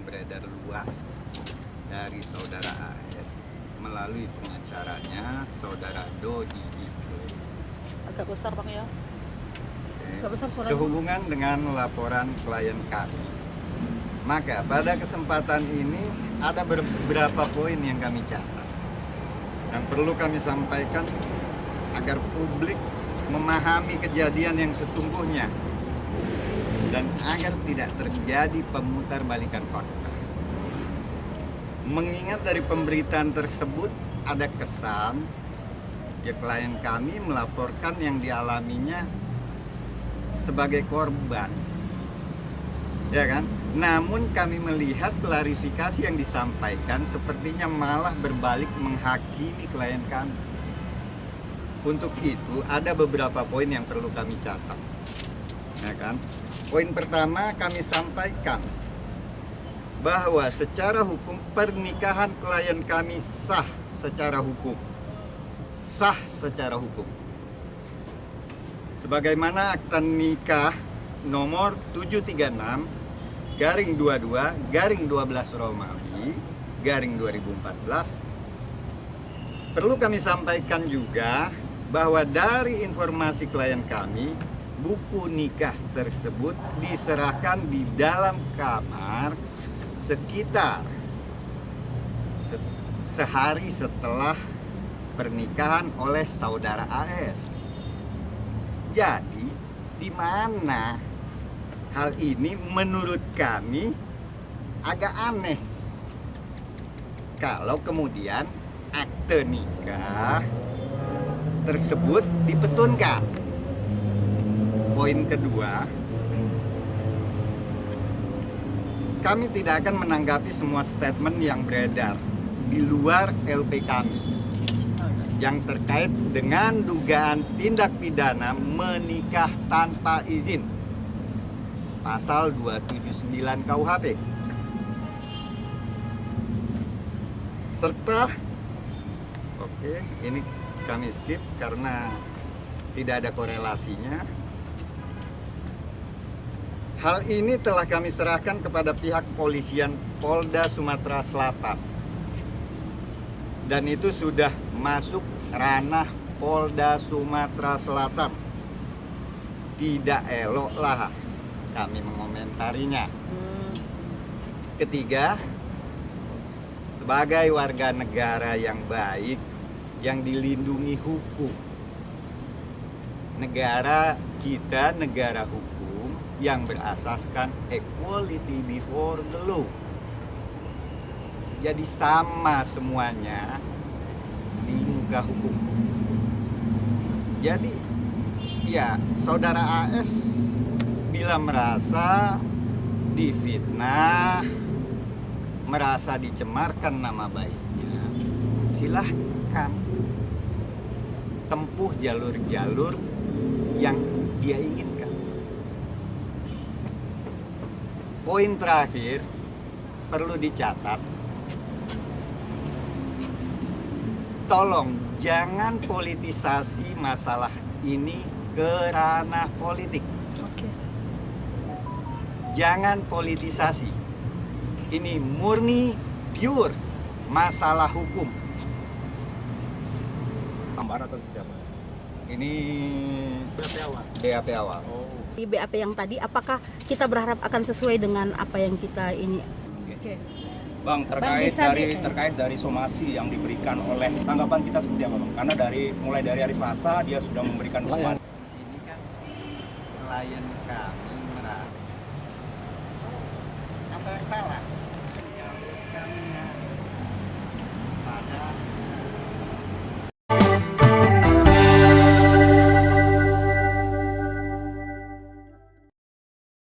beredar luas dari saudara AS melalui pengacaranya saudara Dodi Ike. Agak besar Bang ya. Agak besar suaranya. Sehubungan dengan laporan klien kami, maka pada kesempatan ini ada beberapa poin yang kami catat dan perlu kami sampaikan agar publik memahami kejadian yang sesungguhnya dan agar tidak terjadi pemutarbalikan fakta. Mengingat dari pemberitaan tersebut ada kesan ya klien kami melaporkan yang dialaminya sebagai korban, ya kan? Namun kami melihat klarifikasi yang disampaikan sepertinya malah berbalik menghakimi klien kami. Untuk itu ada beberapa poin yang perlu kami catat, ya kan? Poin pertama kami sampaikan bahwa secara hukum pernikahan klien kami sah secara hukum. Sah secara hukum. Sebagaimana akta nikah nomor 736/22/12 Romawi /2014. Perlu kami sampaikan juga bahwa dari informasi klien kami, buku nikah tersebut diserahkan di dalam kamar sekitar sehari setelah pernikahan oleh saudara AS. Jadi, di mana hal ini menurut kami agak aneh kalau kemudian akte nikah tersebut dipetunkan. Poin kedua, kami tidak akan menanggapi semua statement yang beredar di luar LP kami yang terkait dengan dugaan tindak pidana menikah tanpa izin, pasal 279 KUHP. Serta, oke, ini kami skip karena tidak ada korelasinya. Hal ini telah kami serahkan kepada pihak kepolisian Polda Sumatera Selatan. Dan itu sudah masuk ranah Polda Sumatera Selatan. Tidak eloklah kami mengomentarinya. Ketiga, sebagai warga negara yang baik, yang dilindungi hukum, negara kita negara hukum yang berasaskan equality before the law. Jadi sama semuanya di muka hukum. Jadi ya saudara AS bila merasa difitnah, merasa dicemarkan nama baiknya, silahkan tempuh jalur-jalur yang dia inginkan. Poin terakhir perlu dicatat, tolong jangan politisasi masalah ini ke ranah politik. Jangan politisasi. Ini murni pure masalah hukum. Tambahan atau seperti apa? Ini BAP awal. BAP awal. Oh. Di BAP yang tadi, apakah kita berharap akan sesuai dengan apa yang kita ini? Oke. Bang, terkait dari somasi yang diberikan oleh tanggapan kita seperti apa, Bang? Karena mulai dari hari Selasa dia sudah memberikan somasi. Di sini kan klien kami